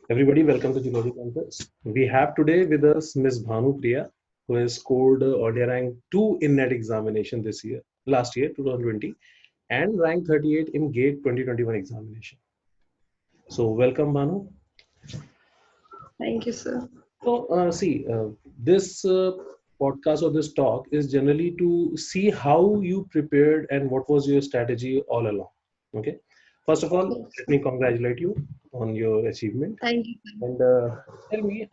Everybody, welcome to Geology Campus. We have today with us Ms. Bhanu Priya, who has scored earlier rank 2 in NET examination last year, 2020, and rank 38 in GATE 2021 examination. So, welcome, Bhanu. Thank you, sir. So, this podcast or this talk is generally to see how you prepared and what was your strategy all along. Okay. First of all, let me congratulate you on your achievement. Thank you. And tell me,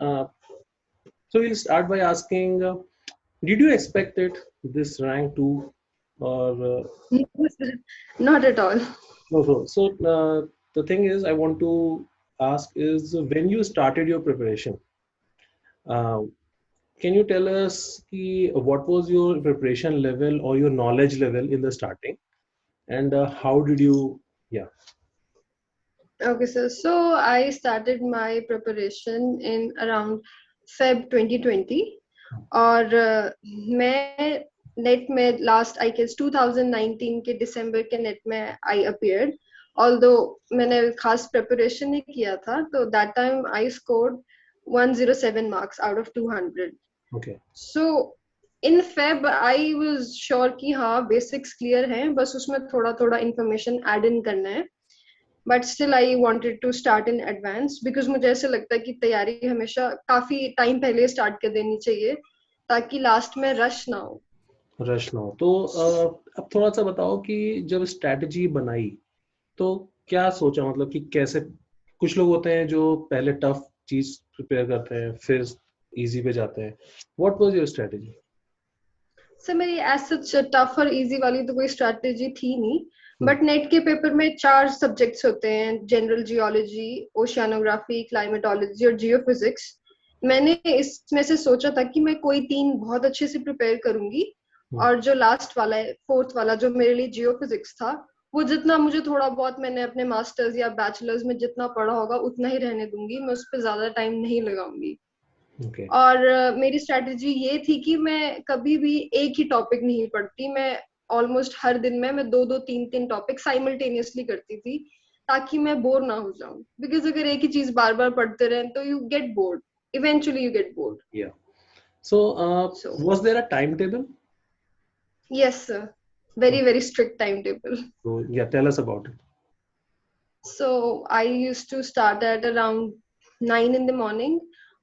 so we'll start by asking, did you expect it, this rank too, or No, sir. Not at all. no? The thing is, I want to ask is when you started your preparation, uh, can you tell us what was your preparation level or your knowledge level in the starting, and how did you, yeah, Okay, sir. So I started my preparation in around Feb 2020 और मैं net में last I guess 2019 के दिसंबर के net में आई appeared although मैंने खास preparation नहीं किया था तो that time I scored 107 marks out of 200 okay, so in Feb I was sure कि हाँ बेसिक्स क्लियर हैं बस उसमें थोड़ा थोड़ा इंफॉर्मेशन ऐड इन करना है but still I wanted to start in advance because मुझे ऐसे लगता है कि तैयारी हमेशा काफी टाइम पहले स्टार्ट कर देनी चाहिए ताकि लास्ट में रश ना हो रश ना हो तो अब थोड़ा सा बताओ कि जब स्ट्रैटेजी बनाई तो क्या सोचा, मतलब कि कैसे, कुछ लोग होते हैं जो पहले टफ चीज प्रिपेयर करते हैं फिर इजी पे जाते हैं. What was your strategy? Sir मेरी एज सच टफ और इजी वाली तो कोई स्ट्रैटेजी थी नहीं बट नेट के पेपर में 4 सब्जेक्ट्स होते हैं जनरल जियोलॉजी ओशियानोग्राफी क्लाइमेटोलॉजी और जियोफिजिक्स मैंने इसमें से सोचा था कि मैं कोई 3 बहुत अच्छे से प्रिपेयर करूंगी और जो लास्ट वाला है फोर्थ वाला जो मेरे लिए जियोफिजिक्स था वो जितना मुझे थोड़ा बहुत मैंने अपने मास्टर्स या बैचलर्स में जितना पढ़ा होगा उतना ही रहने दूंगी मैं उस पर ज्यादा टाइम नहीं लगाऊंगी Okay. और मेरी स्ट्रैटेजी ये थी कि मैं कभी भी एक ही टॉपिक नहीं पढ़ती मैं ऑलमोस्ट हर दिन में मैं 2 2 3 3 टॉपिक साइमल्टेनियसली करती थी ताकि मैं बोर ना हो जाऊं बिकॉज अगर एक ही चीज बार बार पढ़ते रहे तो you get bored eventually you get bored Yeah. So, was there a timetable? yes sir very strict timetable So, yeah, tell us about it. so I used to start at around 9 in the morning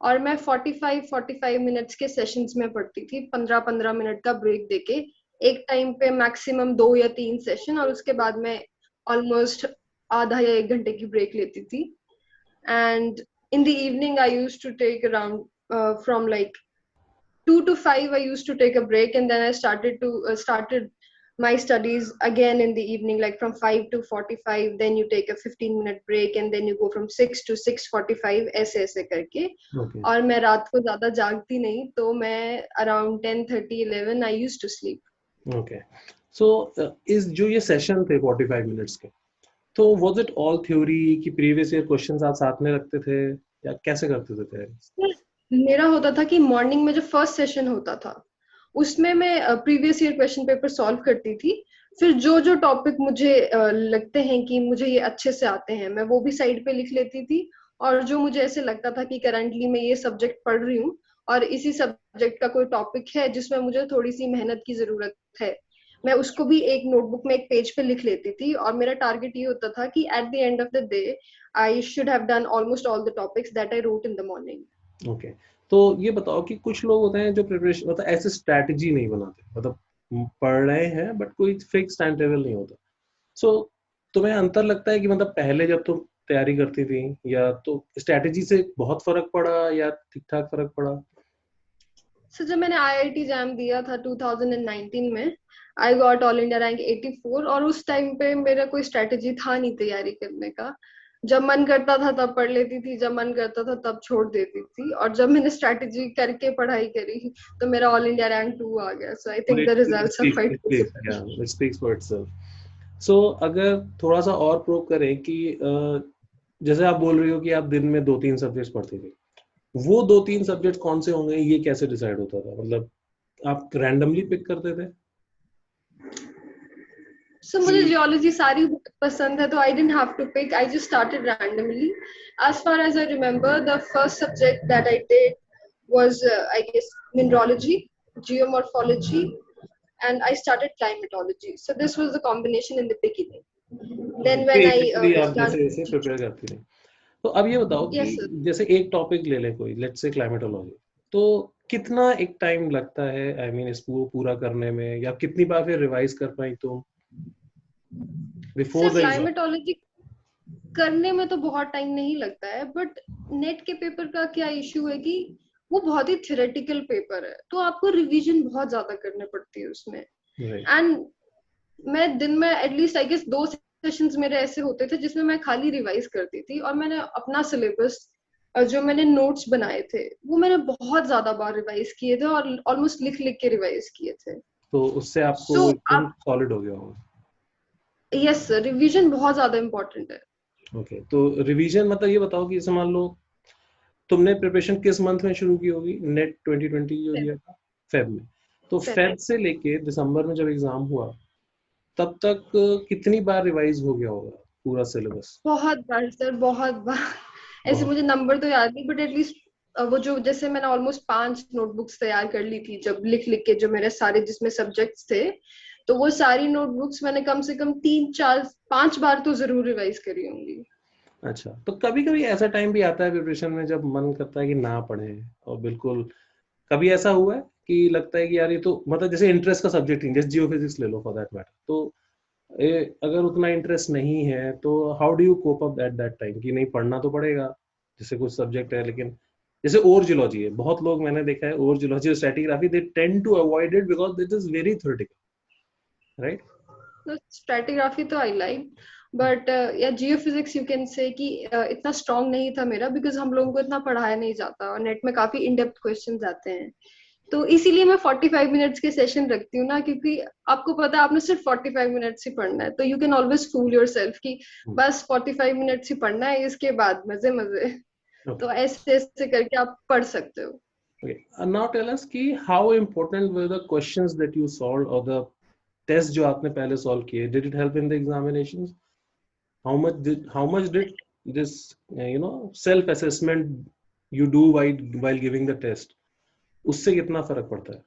और मैं 45 minutes के sessions में पढ़ती थी 15 minute का break देके एक time पे मैक्सिमम 2 या 3 सेशन और उसके बाद मैं ऑलमोस्ट आधा या 1 घंटे की ब्रेक लेती थी and in the evening I used to take around from like 2 to 5 I used to take a break and then I started my studies again in the evening like from 5 to 45 then you take a 15-minute break and then you go from 6 to 6:45 ऐसे ऐसे करके Okay. और मैं रात को ज्यादा जागती नहीं तो मैं around 10:30 11 I used to sleep. Okay. So, is जो ये सेशन थे 45 मिनट्स के, तो was it all theory कि प्रीवियस ईयर क्वेश्चंस आप साथ में रखते थे या कैसे करते थे तैयारी? मेरा होता था कि मॉर्निंग में जो फर्स्ट सेशन होता था उसमें मैं previous year question paper solve करती थी फिर जो जो टॉपिक मुझे लगते हैं कि मुझे ये अच्छे से आते हैं मैं वो भी साइड पे लिख लेती थी और जो मुझे ऐसे लगता था कि करंटली मैं ये सब्जेक्ट पढ़ रही हूँ और इसी सब्जेक्ट का कोई टॉपिक है जिसमें मुझे थोड़ी सी मेहनत की जरूरत है मैं उसको भी एक नोटबुक में एक पेज पे लिख लेती थी और मेरा टारगेट ये होता था कि at the end of the day I should have done almost all the topics that I wrote in the morning. Okay. तो ये बताओ कि कुछ लोग होते हैं जो प्रिपरेशन मतलब ऐसे स्ट्रैटेजी नहीं बनाते, मतलब पढ़ रहे हैं बट कोई फिक्स टाइम टेबल नहीं होता. सो तुम्हें अंतर लगता है कि मतलब पहले जब तुम तैयारी करती थी या तो स्ट्रैटेजी से बहुत फर्क पड़ा या ठीक ठाक फर्क पड़ा? सो जब मैंने आईआईटी एग्जाम दिया था 2019 में I got all India rank 84 और उस टाइम पे मेरा कोई स्ट्रेटेजी था नहीं तैयारी करने का जब मन करता था तब पढ़ लेती थी जब मन करता था तब छोड़ देती थी और जब मैंने स्ट्रेटेजी करके पढ़ाई करी तो मेरा ऑल इंडिया रैंक 2 आ गया so I think the results are quite positive. It speaks for itself. So, अगर थोड़ा सा और प्रूव करें कि जैसे आप बोल रही हो कि आप दिन में 2-3 सब्जेक्ट्स पढ़ती थी, वो 2-3 सब्जेक्ट कौन से होंगे ये कैसे डिसाइड होता था? मतलब आप रैंडमली पिक करते थे? So मुझे जियोलॉजी सारी बहुत पसंद है, तो I didn't have to pick, I just started randomly. As far as I remember, the first subject that I did was I guess mineralogy, geomorphology, and I started climatology. So this was the combination in the beginning. Then when I basically आप done, जैसे जैसे prepare करती रही. तो अब ये बताओ कि yes sir. जैसे एक टॉपिक ले ले कोई, लेट्स से क्लाइमेटोलॉजी, तो कितना एक टाइम लगता है, आई मीन इसको पूरा करने में, या कितनी बार फिर रिवाइज कर पाई तुम before sir the exam? Climatology करने में तो बहुत टाइम नहीं लगता है, बट नेट के पेपर का क्या इशू है कि वो बहुत ही थ्योरेटिकल पेपर है, तो आपको रिवीजन बहुत ज्यादा करने पड़ती है उसमें. राइट. एंड मैं दिन में एटलीस्ट आई गेस 2 सेशंस मेरे ऐसे होते थे जिसमें मैं खाली रिवाइज करती थी, और मैंने अपना सिलेबस जो मैंने नोट्स बनाए थे वो मैंने बहुत ज्यादा बार रिवाइज किए थे, और ऑलमोस्ट लिख लिख के रिवाइज किए थे. तो उससे आपको सो एकदम आप, सॉलिड हो गया होगा. यस सर, रिवीजन बहुत ज्यादा इम्पोर्टेंट है. ओके, तो रिवीजन मतलब ये बताओ कि जैसे मान लो तुमने प्रिपरेशन किस मंथ में शुरू की होगी, नेट 2020 जो दिया था फेब में, तो फेब से लेके दिसंबर में जब एग्जाम हुआ तब तक कितनी बार रिवाइज हो गया होगा पूरा सिलेबस? बहुत बार सर, बहुत बार. ऐसे बहुत. मुझे नंबर तो याद नहीं, बट एटलीस्ट वो जो जैसे मैंने ऑलमोस्ट 5 नोटबुक्स तैयार कर ली थी जब लिख लिख के, जो मेरे सारे जिसमें सब्जेक्ट्स थे, तो वो सारी नोटबुक्स मैंने कम से कम 3 4 5 बार तो जरूर रिवाइज करी होंगी. अच्छा, तो कभी कभी ऐसा टाइम भी आता है प्रिपरेशन में जब मन करता है कि ना पढ़े, और बिल्कुल कभी ऐसा हुआ है कि लगता है कि यार ये तो मतलब जैसे इंटरेस्ट का सब्जेक्ट ही, जैसे जियोफिजिक्स ले लो फॉर दैट मैटर, तो अगर उतना इंटरेस्ट नहीं है तो how do you cope up at that time कि नहीं पढ़ना तो पड़ेगा, जैसे कुछ सब्जेक्ट है, लेकिन जैसे और जियोलॉजी है, बहुत लोग मैंने देखा है और जियोलॉजी और stratigraphy they tend to avoid it because it is very theoretical, right? तो स्ट्रेटिग्राफी तो आई लाइक, बट या जियोफिजिक्स यू कैन से कि इतना स्ट्रांग नहीं था मेरा, बिकॉज हम लोगों को इतना पढ़ाया नहीं जाता और नेट में काफी इन डेप्थ क्वेश्चंस आते हैं. तो इसीलिए मैं 45 मिनट्स के सेशन रखती हूँ ना, क्योंकि आपको पता है आपने सिर्फ 45 मिनट्स ही पढ़ना है, तो you can always fool yourself कि बस 45 मिनट्स ही पढ़ना है, इसके बाद मजे मजे. तो ऐसे ऐसे करके आप पढ़ सकते हो. Okay. Now tell us कि how important were the questions that you solved or the tests जो आपने पहले solve किए? Did it help in the examinations? How much did this self assessment you do while giving the test, उससे कितना फर्क पड़ता है?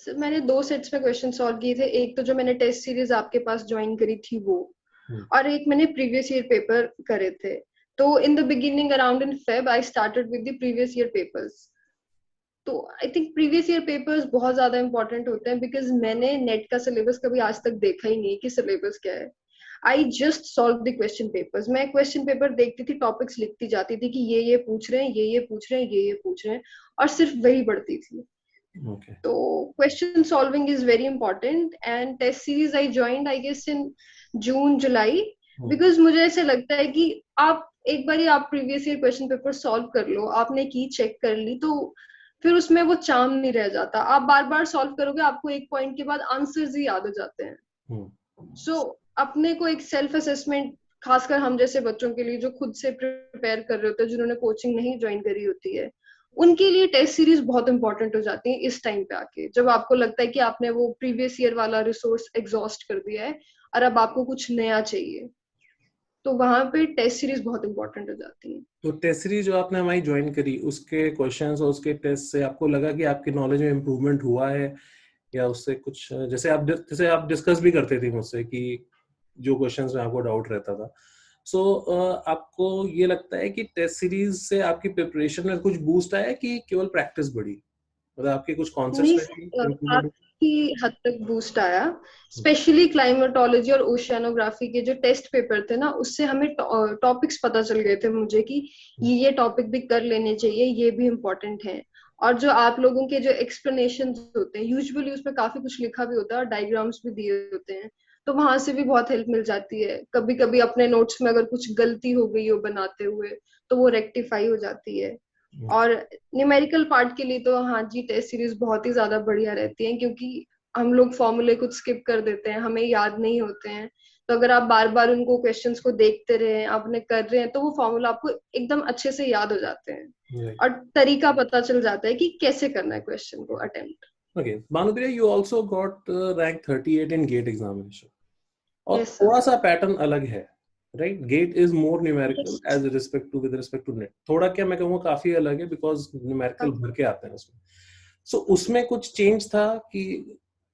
सर मैंने 2 सेट्स में क्वेश्चन सॉल्व किए थे, एक तो जो मैंने टेस्ट सीरीज आपके पास ज्वाइन करी थी वो, और एक मैंने प्रीवियस ईयर पेपर करे थे. तो in the beginning around in Feb I started with the previous year papers. तो I think previous year papers बहुत ज्यादा इंपॉर्टेंट होते हैं, बिकॉज मैंने नेट का सिलेबस कभी आज तक देखा ही नहीं कि सिलेबस क्या है. I just solve the question papers. मैं क्वेश्चन पेपर देखती थी, टॉपिक्स लिखती जाती थी कि ये पूछ रहे हैं, ये पूछ रहे हैं, ये पूछ रहे हैं, और सिर्फ वही पढ़ती थी. Okay. तो question solving is very important, and test series I joined I guess in June July, because मुझे ऐसे लगता है कि आप एक बार आप previous year question paper solve कर लो, आपने की चेक कर ली, तो फिर उसमें वो चार्म नहीं रह जाता. आप बार बार सॉल्व करोगे, आपको एक पॉइंट के बाद आंसर्स ही याद हो जाते हैं. सो अपने को एक सेल्फ असेसमेंट, खासकर हम जैसे बच्चों के लिए जो खुद से प्रिपेयर कर रहे होते हैं, जिन्होंने कोचिंग नहीं ज्वाइन करी होती है, उनके लिए टेस्ट सीरीज बहुत इंपॉर्टेंट हो जाती है इस टाइम पे आके, जब आपको लगता है कि आपने वो प्रीवियस ईयर वाला रिसोर्स एग्जॉस्ट कर दिया है और अब आपको कुछ नया चाहिए, तो वहां पे टेस्ट सीरीज बहुत इंपॉर्टेंट हो जाती है. तो टेस्ट सीरीज जो आपने हमारी ज्वाइन करी, उसके क्वेश्चंस और उसके टेस्ट से आपको लगा कि आपकी नॉलेज में इम्प्रूवमेंट हुआ है, या उससे कुछ जैसे आप डिस्कस भी करते थे मुझसे कि जो क्वेश्चंस में आपको डाउट रहता था, सो आपको ये लगता है कि टेस्ट सीरीज से आपकी प्रिपरेशन में कुछ बूस्ट आया कि केवल प्रैक्टिस बढ़ी, मतलब आपके कुछ कॉन्सेप्ट्स में भी इम्प्रूवमेंट? काफी हद तक बूस्ट आया. स्पेशली क्लाइमेटोलॉजी और ओशियानोग्राफी के जो टेस्ट पेपर थे ना, उससे हमें टॉपिक्स पता चल गए थे मुझे कि ये टॉपिक भी कर लेने चाहिए, ये भी इम्पोर्टेंट है. और जो आप लोगों के जो एक्सप्लेनेशन होते हैं, यूजुअली उसमें काफी कुछ लिखा भी होता है और डायग्राम्स भी दिए होते हैं, तो वहां से भी बहुत हेल्प मिल जाती है. कभी कभी अपने नोट्स में अगर कुछ गलती हो गई हो बनाते हुए, तो वो रेक्टिफाई हो जाती है. और न्यूमेरिकल पार्ट के लिए तो हाँ जी, टेस्ट सीरीज बहुत ही ज्यादा बढ़िया रहती है, क्योंकि हम लोग फॉर्मूले कुछ स्किप कर देते हैं, हमें याद नहीं होते हैं. तो अगर आप बार बार उनको क्वेश्चंस को देखते रहे, आपने कर रहे हैं, तो वो फॉर्मूला आपको एकदम अच्छे से याद हो जाते हैं, और तरीका पता चल जाता है कि कैसे करना है क्वेश्चन को attempt. Okay, Bhanupriya, you also got rank 38 in GATE examination. और Yes, sir. थोड़ा सा पैटर्न अलग है, right? GATE is more numerical Yes. As respect to, with respect to NET थोड़ा क्या मैं कहूँगा काफी अलग है, बिकॉज न्यूमेरिकल भर के आते हैं उसमें. सो उसमें कुछ चेंज था कि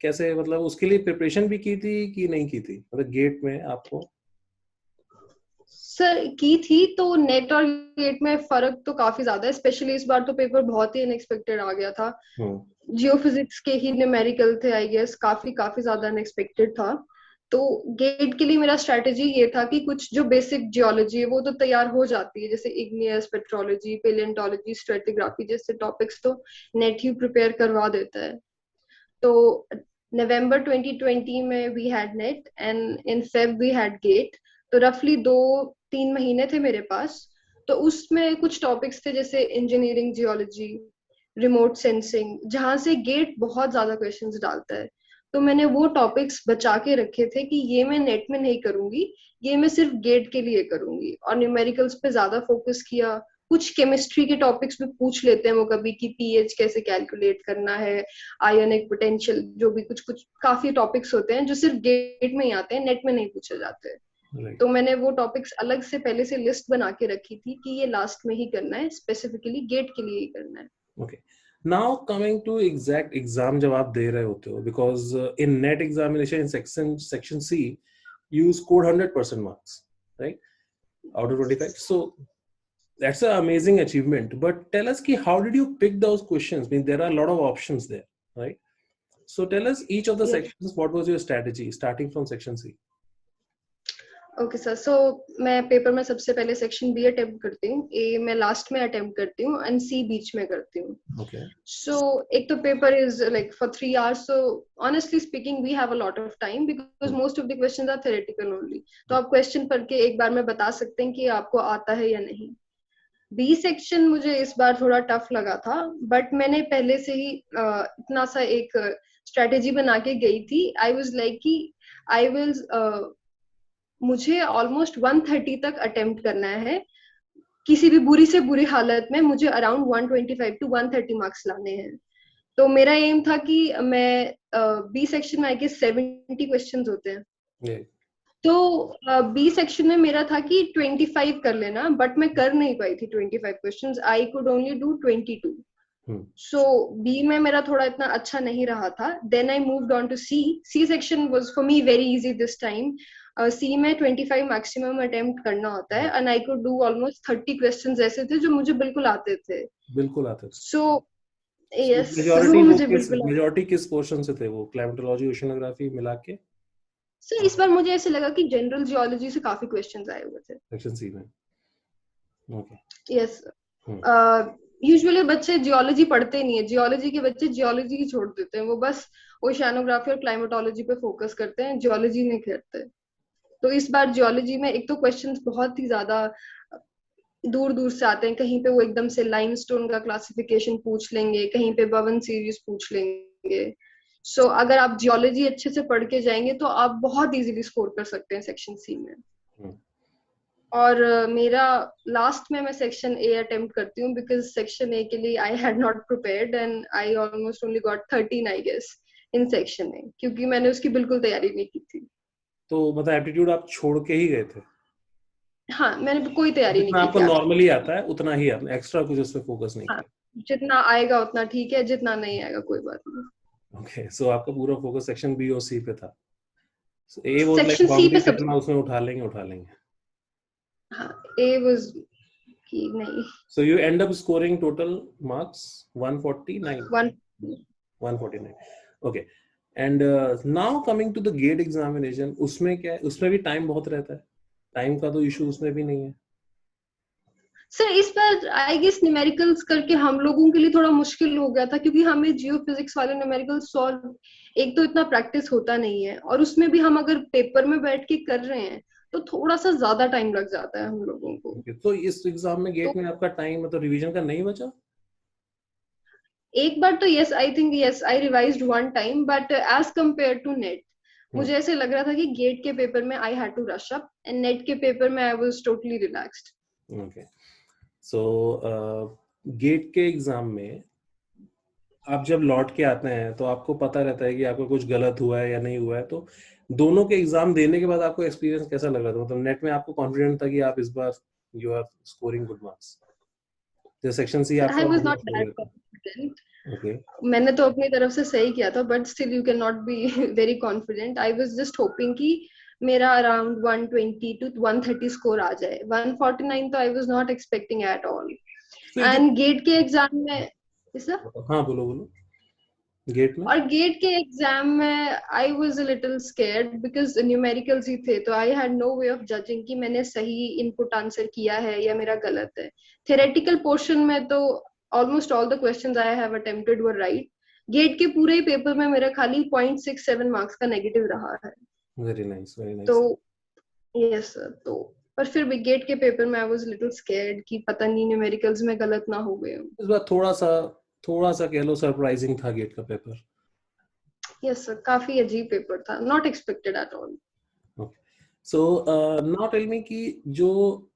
कैसे, मतलब उसके लिए प्रिपरेशन भी की थी कि नहीं की थी, मतलब गेट में आपको? सर की थी, तो नेट और गेट में फर्क तो काफी ज्यादा है. स्पेशली इस बार तो पेपर बहुत ही अनएक्सपेक्टेड आ गया था. जियोफिजिक्स के ही न्यूमेरिकल थे आई गेस, काफी काफी ज्यादा अनएक्सपेक्टेड था. तो गेट के लिए मेरा स्ट्रेटेजी ये था कि कुछ जो बेसिक जियोलॉजी है वो तो तैयार हो जाती है, जैसे इग्नियस, पेट्रोलॉजी, पेलियोंटोलॉजी, स्ट्रेटिग्राफी जैसे टॉपिक्स तो नेट ही प्रिपेयर करवा देता है. तो नवंबर 2020 में we had NET and in Feb we had GATE. तो रफली 2-3 महीने थे मेरे पास. तो उसमें कुछ टॉपिक्स थे जैसे इंजीनियरिंग जियोलॉजी, रिमोट सेंसिंग, जहां से गेट बहुत ज्यादा क्वेश्चंस डालता है. तो मैंने वो टॉपिक्स बचा के रखे थे कि ये मैं नेट में नहीं करूंगी, ये मैं सिर्फ गेट के लिए करूंगी. और न्यूमेरिकल्स पे ज्यादा फोकस किया. कुछ केमिस्ट्री के टॉपिक्स भी पूछ लेते हैं वो कभी, कि पीएच कैसे कैलकुलेट करना है, आयोनिक पोटेंशियल, जो भी कुछ कुछ काफी टॉपिक्स होते हैं जो सिर्फ गेट में ही आते हैं, नेट में नहीं पूछे जाते हैं. Right. तो मैंने वो टॉपिक्स अलग से पहले से लिस्ट बना के रखी थी कि ये लास्ट में ही करना है, स्पेसिफिकली गेट के लिए ही करना है. Okay. Now coming to exact exam जब आप दे रहे होते हो, because in net examination in section C you scored 100% marks, right, out of 25. So that's an amazing achievement. But tell us ki how did you pick those questions? I mean, there are a lot of options there, right? So tell us each of the Yes. sections, what was your strategy starting from section C? Okay sir. So मैं paper में सबसे पहले section B attempt करती हूँ, ए मैं last में attempt करती हूँ, एंड सी बीच में करती हूँ. Okay. सो एक तो paper is like for 3 hours. So honestly speaking we have a lot of time because most of the questions are theoretical only. तो आप क्वेश्चन पढ़ के एक बार में बता सकते हैं कि आपको आता है या नहीं. बी सेक्शन मुझे इस बार थोड़ा टफ लगा था, बट मैंने पहले से ही इतना सा एक स्ट्रेटेजी बना के गई थी. आई वाज लाइक कि आई विल मुझे ऑलमोस्ट 130 तक अटेम्प्ट करना है. किसी भी बुरी से बुरी हालत में मुझे अराउंड 125 to 130 मार्क्स लाने हैं. तो मेरा एम था कि मैं बी सेक्शन में आई गेस 70 क्वेश्चंस होते हैं. Yeah. तो बी सेक्शन में मेरा था कि 25 कर लेना, बट मैं कर नहीं पाई थी 25 questions. I could only do 22. So B में मेरा थोड़ा इतना अच्छा नहीं रहा था. Then I moved on to C. C section was for me very easy this time. C में 25 मैक्सिमम अटेम्प्ट करना होता है, and I could do almost 30 questions ऐसे थे जो मुझे बिल्कुल आते थे. बिल्कुल आते थे. सो यस, मेजॉरिटी किस पोर्शन से थे वो, क्लाइमेटोलॉजी, ओशिनोग्राफी मिला के? सो इस बार मुझे ऐसे लगा कि जनरल जियोलॉजी से काफी क्वेश्चंस आए हुए थे सेक्शन सी में. ओके. यस. यूजुअली बच्चे जियोलॉजी पढ़ते नहीं है. जियोलॉजी के बच्चे जियोलॉजी ही छोड़ देते हैं, वो बस ओशियानोग्राफी और क्लाइमेटोलॉजी पे फोकस करते हैं, जियोलॉजी नहीं करते. तो इस बार जियोलॉजी में एक तो क्वेश्चंस बहुत ही ज्यादा दूर दूर से आते हैं. कहीं पे वो एकदम से लाइमस्टोन का क्लासिफिकेशन पूछ लेंगे, कहीं पे बवन सीरीज पूछ लेंगे. सो अगर आप जियोलॉजी अच्छे से पढ़ के जाएंगे तो आप बहुत इजीली स्कोर कर सकते हैं सेक्शन सी में. और मेरा लास्ट में मैं सेक्शन ए अटेम्प्ट करती हूँ बिकॉज सेक्शन ए के लिए I had not prepared and I almost only got 13 I guess in section A, क्योंकि मैंने उसकी बिल्कुल तैयारी नहीं की थी. तो मतलब एप्टीट्यूड आप छोड़ के ही गए थे? हाँ, मैंने कोई तैयारी नहीं जितना की आपको थी. नॉर्मली आता है उतना ही, आपने एक्स्ट्रा कुछ उस पे फोकस नहीं हाँ, किया? जितना आएगा उतना ठीक है, जितना नहीं आएगा कोई बात नहीं. ओके. सो आपका पूरा फोकस सेक्शन बी और सी पे था. So A was like section C boundary, पे सब. जितना उसमें उठा लेंगे. हाँ, ए वाज की नहीं. So you end up scoring total marks 149. 149. Okay. And now coming to the GATE examination, उसमें क्या है, उसमें भी टाइम बहुत रहता है. टाइम का तो इशू उसमें भी नहीं है. सर इस बार आई गेस न्यूमेरिकल्स करके हम लोगों के लिए थोड़ा मुश्किल हो गया था, क्योंकि हमें जियो फिजिक्स वाले न्यूमेरिकल्स सॉल्व एक तो इतना प्रैक्टिस होता नहीं है, और उसमें भी हम अगर पेपर में बैठ के कर रहे हैं तो थोड़ा सा ज्यादा टाइम लग जाता है हम लोगों को. Okay. तो इस एग्जाम में गेट में आपका टाइम मतलब रिवीजन का नहीं बचा? एक बार तो yes, I think yes I revised one time, but as compare to NET मुझे ऐसे लग रहा था कि गेट के पेपर में I had to rush up, and NET के पेपर में I was totally relaxed. Okay. So GATE के एग्जाम में आप जब लौट के आते हैं तो आपको पता रहता है कि आपको कुछ गलत हुआ है या नहीं हुआ है, तो दोनों के एग्जाम देने के बाद आपको एक्सपीरियंस कैसा लग रहा था? मतलब नेट में आपको कॉन्फिडेंट था कि आप इस बार you are scoring good marks? जो सेक्शन सी आई आपका वाज बढ़िया नॉट स्कोर दैट हुआ था? कॉन्फिडेंट. ओके। मैंने तो अपनी तरफ से सही किया था, but still you can not be very confident. I was just hoping कि मेरा अराउंड 120 टू 130 स्कोर आ जाए. 149 तो I was not expecting at all. फिर जो, एंड गेट के एग्जाम में इस हाँ बोलो बोलो, गेट में। और गेट के एग्जाम में I was a little scared because numericals ही थे, तो I had no way of judging कि मैंने सही इनपुट आंसर किया है या मेरा गलत है. थेरेटिकल पोर्शन में तो almost all the questions I have attempted were right. GATE के पूरे पेपर में मेरा खाली 0.67 मार्क्स का नेगेटिव रहा है. वेरी नाइस, वेरी तो नाइस। Yes sir. तो पर फिर भी गेट के पेपर में आई वाज लिटिल स्केर्ड कि पता नहीं न्यूमेरिकल्स में गलत ना हो गए. इस बार थोड़ा सा कह लो सरप्राइजिंग था गेट का पेपर। यस सर, काफी अजीब पेपर था, not expected at all. Okay, so now tell me कि जो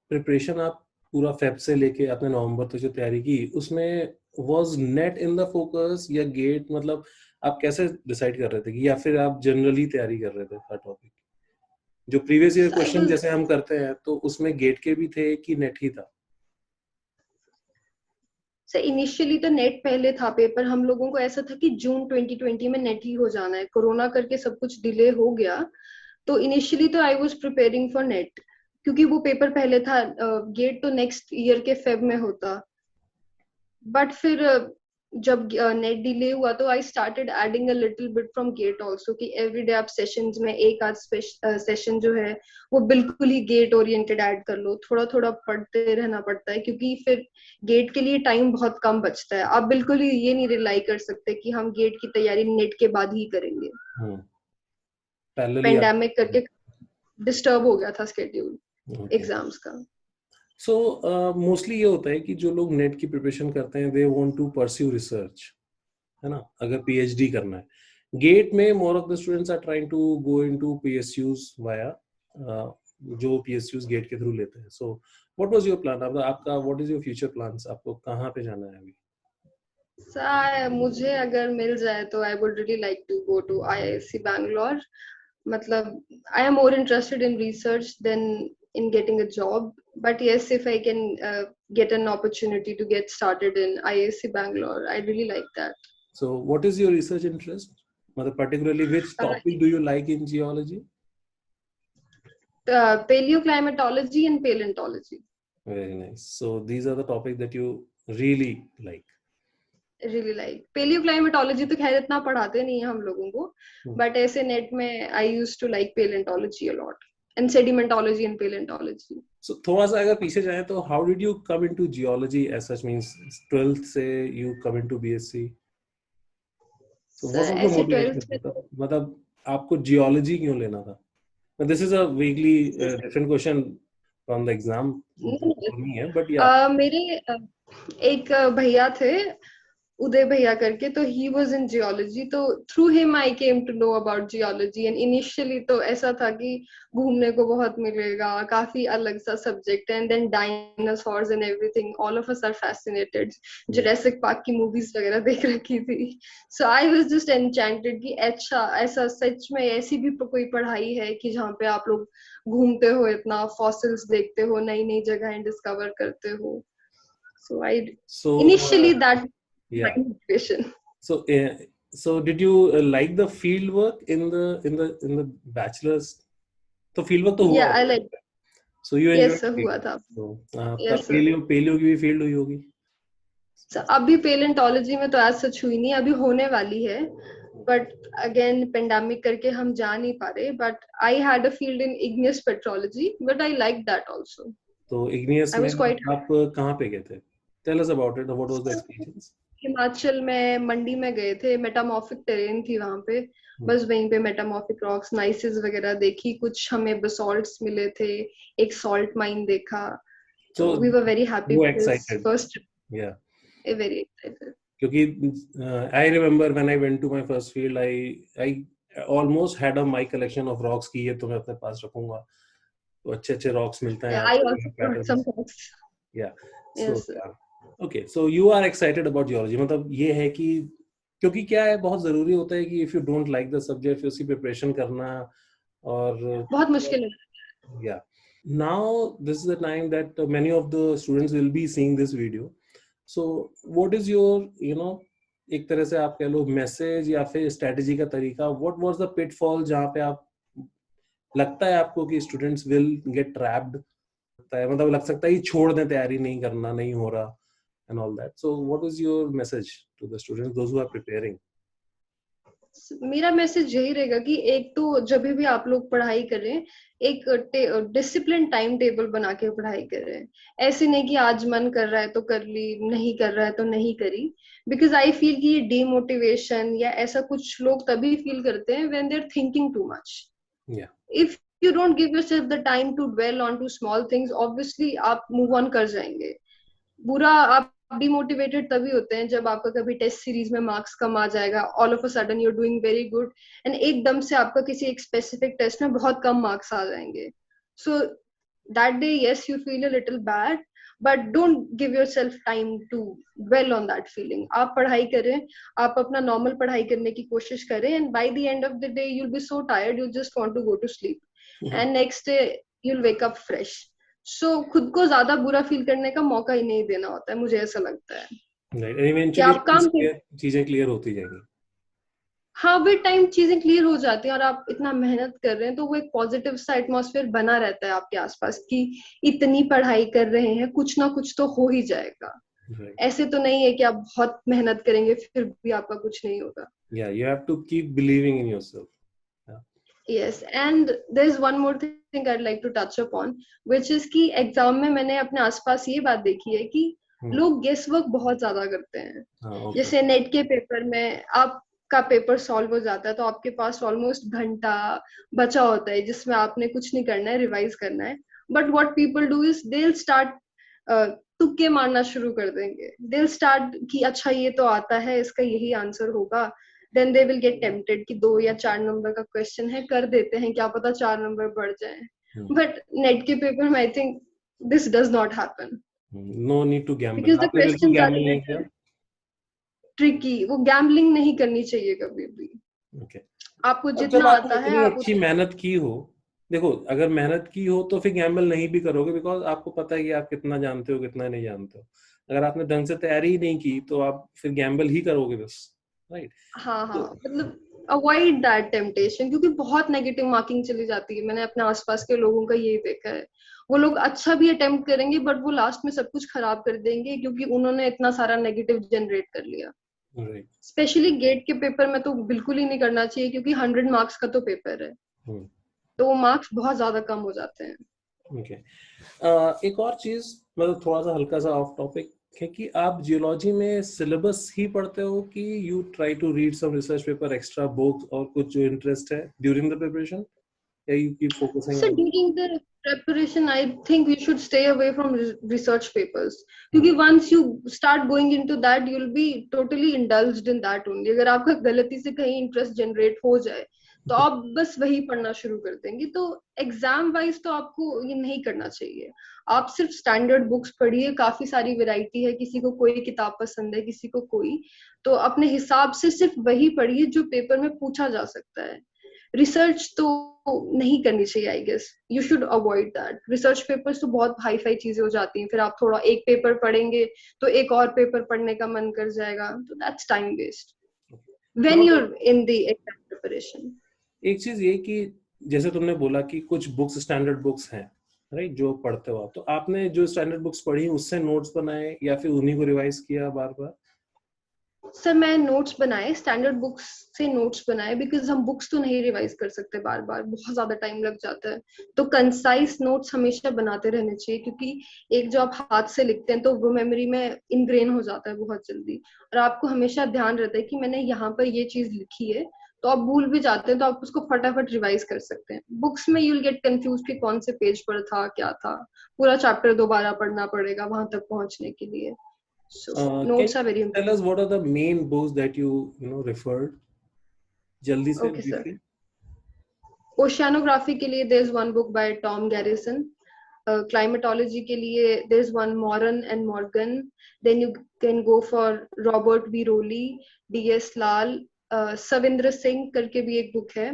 प्रिपरेशन आप पूरा फेब से लेके आपने नवंबर तक जो तैयारी की, उसमें was net in the focus या गेट? मतलब आप कैसे डिसाइड कर रहे थे कि, या फिर आप जनरली तैयारी कर रहे थे हर टॉपिक? जो previous year I question was जैसे हम करते हैं तो उसमें गेट के भी थे कि नेट ही था? सर इनिशियली तो नेट पहले था पेपर. हम लोगों को ऐसा था कि जून 2020 में नेट ही हो जाना है. कोरोना करके सब कुछ डिले हो गया. तो इनिशियली तो I was preparing for net क्योंकि वो पेपर पहले था. गेट तो नेक्स्ट ईयर के फेब में होता. बट फिर जब नेट डिले हुआ तो I started adding a little bit from get also कि एवरीडे आप सेशंस में एक आध सेशन जो है वो बिल्कुल ही गेट ओरिएंटेड ऐड कर लो. थोड़ा थोड़ा पढ़ते रहना पड़ता है क्योंकि फिर गेट के लिए टाइम बहुत कम बचता है. आप बिल्कुल ही ये नहीं रिलाई कर सकते कि हम गेट की तैयारी नेट के बाद ही करेंगे. हम्म, पैरेलली आप। पेंडेमिक करके डिस्टर्ब हो गया था स्केड्यूल ओके, एग्जाम्स का. सो मोस्टली ये होता है कि जो लोग नेट की प्रिपरेशन करते हैं they want to pursue research, है ना, अगर पीएचडी करना है। गेट में more of the students are trying to go into PSUs via, जो पीएसयूज गेट के थ्रू लेते हैं। So what was your plan? आपका what is your future plans? आपको कहाँ पे जाना है अभी? मुझे अगर मिल जाए तो I would really like to go to IISc Bangalore. मतलब I am more interested in research than in getting a job. But yes, if I can get an opportunity to get started in IISc Bangalore, I really like that. So what is your research interest? मतलब particularly which Uh, topic do you like in geology? Paleoclimatology and paleontology. Very nice. So these are the topics that you really like. Really like paleoclimatology तो खैर इतना पढ़ाते नहीं है हम लोगों को. But ऐसे नेट में I used to like paleontology a lot and sedimentology and paleontology. So थोड़ा सा अगर पीछे जाए तो how did you come into geology as such? Means 12th से you come into BSc. So what was the ऐसे motivation? 12th में तो मतलब आपको जियोलॉजी क्यों लेना था? This is a vaguely different question from the exam for me, but yeah. मेरे एक भैया थे उदय भैया करके, तो ही वाज इन जियोलॉजी. तो through him I came to know about geology. And initially तो ऐसा था कि घूमने को बहुत मिलेगा, काफी अलग सा सब्जेक्ट है. And then dinosaurs and everything, all of us are fascinated. Jurassic Park की मूवीज वगैरह देख रखी थी. So I was just enchanted कि अच्छा ऐसा सच में ऐसी भी कोई पढ़ाई है कि जहाँ पे आप लोग घूमते हो, इतना फॉसिल्स देखते हो, नई नई जगहें डिस्कवर करते हो. So I So initially that my yeah. motivation. So so did you like the field work in the bachelor's? तो फील्ड वर्क तो हुआ Yeah, I होगा. like. So you Yes enjoyed sir, field हुआ work. था. So आपका Yes sir. Paleo की भी field हुई होगी. So अभी पेलेंटोलॉजी में तो आज सच हुई नहीं, अभी होने वाली है. बट अगेन पेंडेमिक करके हम जा नहीं पा रहे. But I had a field in igneous petrology, but I like that also. तो इग्नियस आई में वाज क्वाइट. आप कहाँ पे गए थे? Tell us about it. What was the experience? Himachal में मंडी में गए थे. मेटामॉर्फिक टेरेन थी वहां पे. बस वहीं पे मेटामॉर्फिक रॉक्स नाइसिस वगैरह देखी. कुछ हमें बसॉल्ट्स मिले थे. एक सॉल्ट माइन देखा. So तो वी वर वेरी हैप्पी वो with this excited. First. Yeah. Very excited. क्योंकि I remember when I went to my first field, I almost had a my collection of rocks की ये तो मैं अपने पास रखूंगा. तो अच्छे अच्छे rocks मिलते हैं I आपको also brought some patterns. books. Yeah. So Yes. yeah. Okay. So you are excited about geology. मतलब ये है कि क्योंकि क्या है, बहुत जरूरी होता है कि if you don't like the subject, फिर उसकी प्रिपरेशन करना और बहुत मुश्किल है। yeah. Now this is the time that many of the students will be seeing this video. So what is your, एक तरह से आप कह लो मैसेज या फिर स्ट्रेटेजी का तरीका, व्हाट वाज द पिटफॉल जहाँ पे आप लगता है आपको कि स्टूडेंट्स विल गेट ट्रैप्ड, मतलब लग सकता है कि छोड़ दें, तैयारी नहीं करना, नहीं हो रहा and all that. So what is your message to the students those who are preparing? मेरा मैसेज यही रहेगा कि एक तो जब भी आप लोग पढ़ाई करें, एक डिसिप्लिन टाइम टेबल बना के पढ़ाई करें। ऐसे नहीं कि आज मन कर रहा है तो कर ली, नहीं कर रहा है तो नहीं करी। बिकॉज आई फील कि ये डीमोटिवेशन या ऐसा कुछ लोग तभी फील करते हैं when they are thinking too much. If you don't give yourself the time to dwell on too small things, obviously आप मूव ऑन कर जाएंगे। बुरा आप डिमोटिवेटेड तभी होते हैं जब आपका कभी टेस्ट सीरीज में मार्क्स कम आ जाएगा, all of a sudden you are doing very good and एकदम से आपका किसी एक स्पेसिफिक टेस्ट में बहुत कम मार्क्स आ जाएंगे। So that day yes you feel a little bad, but don't give yourself time to dwell on that feeling। आप पढ़ाई करें, आप अपना नॉर्मल पढ़ाई करने की कोशिश करें and by the end of the day you'll be so tired you just want to go to sleep and next day you'll wake up fresh। सो खुद को ज्यादा बुरा फील करने का मौका ही नहीं देना होता है, मुझे ऐसा लगता है। कि आप काम चीजें क्लियर होती जाएंगी। हाँ, विद टाइम चीजें क्लियर हो जाती हैं और आप इतना मेहनत कर रहे हैं तो वो एक पॉजिटिव सा एटमॉस्फेयर बना रहता है आपके आसपास कि इतनी पढ़ाई कर रहे हैं, कुछ ना कुछ तो हो ही जाएगा। ऐसे तो नहीं है कि आप बहुत मेहनत करेंगे फिर भी आपका कुछ नहीं होगा। Yeah, you have to keep believing in yourself. Yes, and there is one more thing I'd like to touch upon, which is कि एग्जाम में मैंने अपने आसपास ये बात देखी है कि लोग गेस वर्क बहुत ज्यादा करते हैं। जैसे नेट के पेपर में आपका पेपर सॉल्व हो जाता है तो आपके पास ऑलमोस्ट घंटा बचा होता है जिसमें आपने कुछ नहीं करना है, रिवाइज करना है। But what people do is they will start तुक्के मारना शुरू कर देंगे। दे विल स्टार्ट कि अच्छा ये तो आता है, इसका यही आंसर होगा। then they will get tempted कि 2 या 4 नंबर का क्वेश्चन है, कर देते हैं, क्या पता 4 नंबर बढ़ जाए। बट नेट के पेपर में I think this does not happen. No need to gamble. Because the questions are नहीं किया, ट्रिकी। वो गैम्बलिंग नहीं करनी चाहिए कभी भी। ओके, आपको जितना आता है आप अच्छी मेहनत की हो, देखो अगर मेहनत की हो तो फिर गैम्बल नहीं भी करोगे बिकॉज आपको पता है कि आप कितना जानते हो कितना नहीं जानते हो। अगर आपने ढंग से तैयारी ही नहीं की तो आप फिर गैम्बल ही करोगे बस, राइट? हाँ हाँ, मतलब अवॉइड दैट टेम्पटेशन, क्योंकि बहुत नेगेटिव मार्किंग चली जाती है। मैंने अपने आसपास के लोगों का यही देखा है। वो लोग अच्छा भी अटेम्प्ट करेंगे बट वो लास्ट में सब कुछ खराब कर देंगे क्योंकि उन्होंने इतना सारा नेगेटिव जनरेट कर लिया। स्पेशली गेट के पेपर में तो बिल्कुल ही नहीं करना चाहिए क्योंकि 100 मार्क्स का तो पेपर है, तो वो मार्क्स बहुत ज्यादा कम हो जाते हैं। ओके, एक और चीज, मतलब थोड़ा सा हल्का सा ऑफ टॉपिक है कि आप जियोलॉजी में सिलेबस ही पढ़ते हो कि you try to read some research paper, extra books और कुछ जो इंटरेस्ट है ड्यूरिंग द प्रिपरेशन, या you keep focusing So during the preparation, I think we should stay away from research papers. क्योंकि once you start going into that, you'll be totally indulged in that only. अगर आपका गलती से कहीं interest generate हो जाए तो आप बस वही पढ़ना शुरू कर देंगे। तो एग्जाम वाइज तो आपको ये नहीं करना चाहिए। आप सिर्फ स्टैंडर्ड बुक्स पढ़िए, काफी सारी वैरायटी है, किसी को कोई किताब पसंद है, किसी को कोई, तो अपने हिसाब से सिर्फ वही पढ़िए जो पेपर में पूछा जा सकता है। रिसर्च तो नहीं करनी चाहिए। I guess you should avoid that. Research papers तो बहुत हाई फाई चीजें हो जाती हैं, फिर आप थोड़ा एक पेपर पढ़ेंगे तो एक और पेपर पढ़ने का मन कर जाएगा, तो that's time waste when you are in the exam preparation. एक चीज ये कि जैसे तुमने बोला कि कुछ बुक्स स्टैंडर्ड बुक्स हैं, राइट, जो पढ़ते हो आप, तो आपने जो स्टैंडर्ड बुक्स पढ़ी उससे नोट्स बनाए या फिर उन्हीं को रिवाइज किया बार बार? सर मैं नोट्स बनाए, स्टैंडर्ड बुक्स से नोट्स बनाए, बिकॉज हम बुक्स तो नहीं रिवाइज कर सकते बार बार, बहुत ज्यादा टाइम लग जाता है। तो कंसाइज नोट्स हमेशा बनाते रहने चाहिए क्योंकि एक जो आप हाथ से लिखते हैं तो वो मेमोरी में इनग्रेन हो जाता है बहुत जल्दी, और आपको हमेशा ध्यान रहता है कि मैंने यहाँ पर ये चीज लिखी है। तो आप भूल भी जाते हैं तो आप उसको फटाफट रिवाइज कर सकते हैं। बुक्स में यू विल गेट कंफ्यूज कि कौन से पेज पर था, क्या था, पूरा चैप्टर दोबारा पढ़ना पड़ेगा वहां तक पहुंचने के लिए। So notes are very important. Tell us what are the main books that you referred? जल्दी से briefly. Oceanography के लिए there is one book by Tom Garrison. Climatology के लिए there is one Moran and Morgan, then you can go for Robert B Rohli, DS Lal, Savindra Singh करके भी एक book है।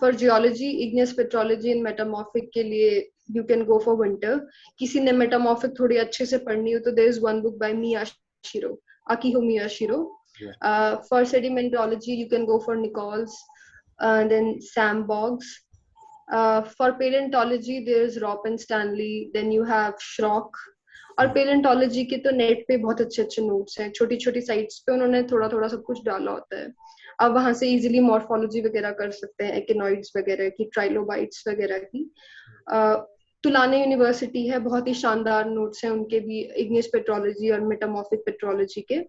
For geology igneous petrology and metamorphic के लिए you can go for Winter. किसी ने मेटामॉर्फिक थोड़ी अच्छे से पढ़नी हो तो there is one book by Miyashiro, Akiho Miyashiro. For sedimentology you can go for Nichols, then Sam Boggs. For paleontology there is Rop and Stanley, then you have Schrock. और paleontology के तो net पे बहुत अच्छे अच्छे notes हैं, छोटी छोटी साइट्स पे उन्होंने थोड़ा थोड़ा सब कुछ डाला होता है। आप वहां से इजीली मॉर्फोलॉजी वगैरह कर सकते हैं, एक्टिनॉइड्स वगैरह की, ट्राइलोबाइट्स वगैरह की। तुलाने यूनिवर्सिटी है, बहुत ही शानदार नोट्स हैं उनके भी, इग्नियस पेट्रोलॉजी और मेटामॉर्फिक पेट्रोलॉजी के।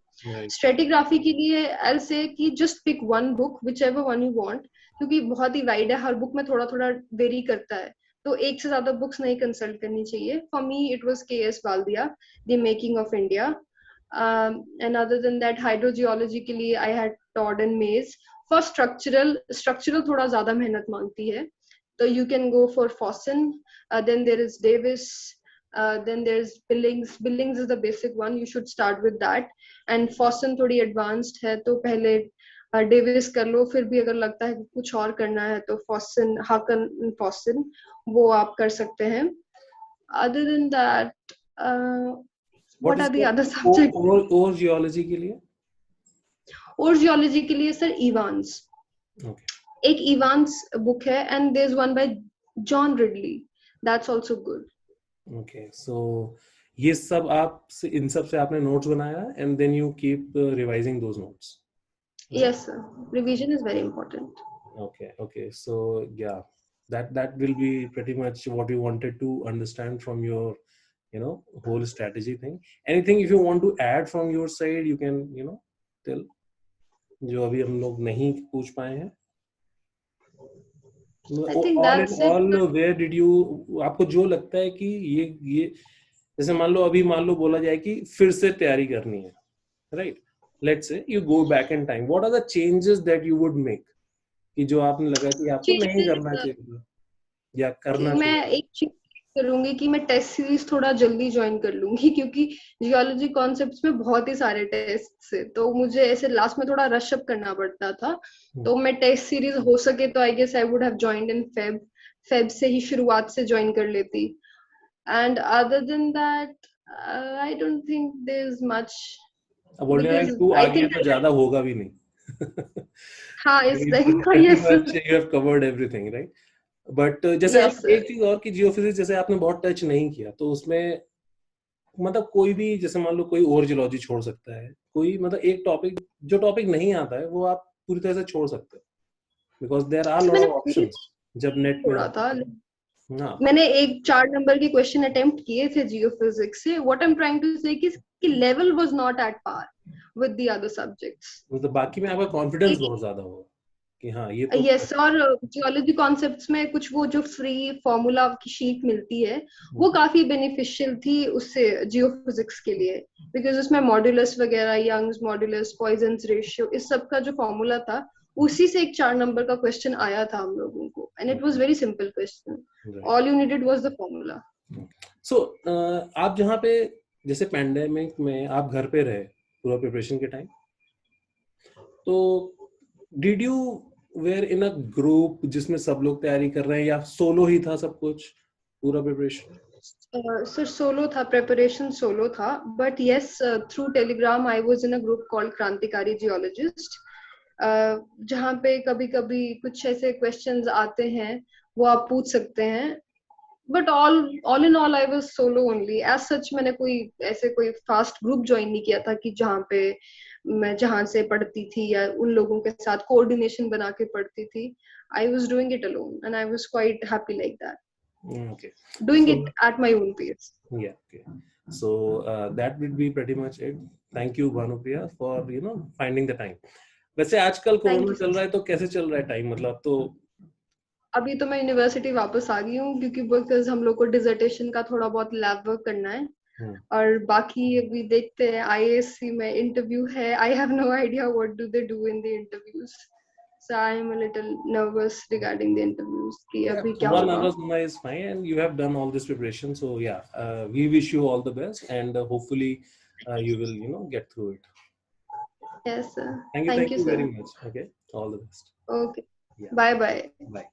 स्ट्रेटिग्राफी के लिए आई से कि just pick one book whichever one you want, क्योंकि बहुत ही वाइड है, हर बुक में थोड़ा थोड़ा वेरी करता है, तो एक से ज्यादा बुक्स नहीं कंसल्ट करनी चाहिए। For me it was KS Valdiya, the making of India, and other than that hydrogeology के लिए I had Todd and Mays. For structural थोड़ा ज्यादा मेहनत मांगती है, so you can go for Fossin, then there is Davis, then there's Billings is the basic one, you should start with that, and Fossin थोड़ी advanced है तो पहले Davis कर लो, फिर भी अगर लगता है कि कुछ और करना है तो Fossin, Hakan Fossin वो आप कर सकते हैं। Other than that, what are the other subjects? और जियोलॉजी के लिए? और जियोलॉजी के लिए सर Evans, एक Evans बुक है, and there's one by John Ridley, that's also good. Okay, so ये सब आप इन सब से आपने नोट्स बनाया and then you keep revising those notes. Yes sir, revision is very important. Okay, so yeah, that will be pretty much what we wanted to understand from your whole strategy thing. Anything if you want to add from your side you can tell, जो अभी हम लोग नहीं पूछ पाए हैं। I think that's it. Where did you, आपको जो लगता है कि ये जैसे मान लो बोला जाए कि फिर से तैयारी करनी है, right? Let's say you go back in time, what are the changes that you would make कि जो आपने लगा कि आपको नहीं करना चाहिए या करना चाहिए? मैं एक चीज करूंगी कि मैं टेस्ट सीरीज थोड़ा जल्दी ज्वाइन कर लूंगी, क्योंकि जियोलॉजी कॉन्सेप्ट्स में बहुत ही सारे टेस्ट है, तो मुझे ऐसे लास्ट में थोड़ा रश अप करना पड़ता था, तो मैं टेस्ट सीरीज हो सके तो I guess I would have joined in Feb से ही शुरुआत से ज्वाइन कर लेती। And other than that I don't think there is much, बोलने वाले तू आगे तो ज्यादा होगा भी नहीं। हाँ, इस yes you have covered everything, right? But जैसे yes, आप एक चीज और की जियोफिजिक्स जैसे आपने बहुत टच नहीं किया, तो उसमें मतलब कोई भी जैसे मान लो कोई और जियोलॉजी छोड़ सकता है, कोई मतलब एक टॉपिक जो टॉपिक नहीं आता है वो आप पूरी तरह से छोड़ सकते हैं, because there are lot of options जब नेट पे था। मैंने 4 नंबर के क्वेश्चन अटेम्प्ट किए थे जियोफिजिक्स से। What I am trying to say कि level was not at par with the other subjects, मतलब बाकी में आपका कॉन्फिडेंस बहुत ज्यादा होगा कि हाँ ये तो यस। और जियोलॉजी कॉन्सेप्ट्स में कुछ वो जो फ्री फॉर्मूला की शीट मिलती है वो काफी बेनिफिशियल थी उससे जियोफिजिक्स के लिए, बिकॉज उसमें मॉड्यूलस वगैरह, यंग्स मॉड्यूलस, पॉइजन्स रेशियो, इस सब का जो फॉर्मूला था उसी से एक 4 नंबर का क्वेश्चन आया था हम लोगों को, and it was very simple question, all you needed was the formula. So आप जहाँ पे जैसे पैंडेमिक में आप घर पे रहे पूरा प्रिपरेशन के टाइम, तो did you were in a group जिसमें सब लोग तैयारी कर रहे हैं या सोलो ही था सब कुछ पूरा प्रिपरेशन? सर सोलो था, प्रिपरेशन सोलो था, but yes through Telegram I was in a group called क्रांतिकारी जियोलॉजिस्ट, जहाँ पे कभी कभी कुछ ऐसे क्वेश्चंस आते हैं वो आप पूछ सकते हैं, but all in all I was solo only. As such मैंने कोई फास्ट ग्रुप ज्वाइन नहीं किया था कि जहाँ पे मैं जहाँ से पढ़ती थी या उन लोगों के साथ कोऑर्डिनेशन बना के पढ़ती थी। I was doing it alone and I was quite happy like that, doing it at my own pace. Yeah, okay. So that would be pretty much it. Thank you Bhanupriya for finding the time. वैसे आजकल corona चल रहा है तो कैसे चल रहा है टाइम? मतलब तो अभी तो मैं यूनिवर्सिटी वापस आ गई हूँ क्योंकि बिकॉज हम लोग को डिसर्टेशन का थोड़ा बहुत लैब वर्क करना है, और बाकी अभी देखते हैं IASC में इंटरव्यू है। I have no idea what do they do in the interviews, So I am a little nervous regarding the interviews कि Yeah, अभी क्या one होगा. hour is fine, and you have done all this preparation. So yeah, we wish you all the best, and hopefully, you will get through it. Yes, sir. Thank Thank you, you very sir. much. Okay, all the best. Okay. Yeah, Bye bye. bye.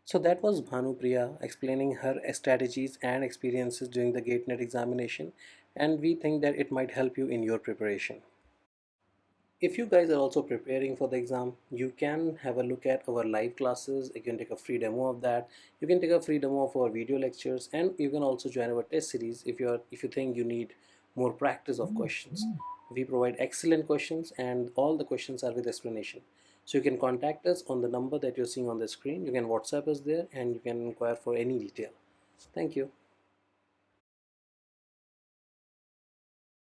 So that was Bhanupriya explaining her strategies and experiences during the GateNet examination, and we think that it might help you in your preparation. If you guys are also preparing for the exam, you can have a look at our live classes. You can take a free demo of that. You can take a free demo of our video lectures, and you can also join our test series if you think you need more practice of questions. We provide excellent questions, and all the questions are with explanation. So you can contact us on the number that you're seeing on the screen. You can WhatsApp us there, and you can inquire for any detail. Thank you.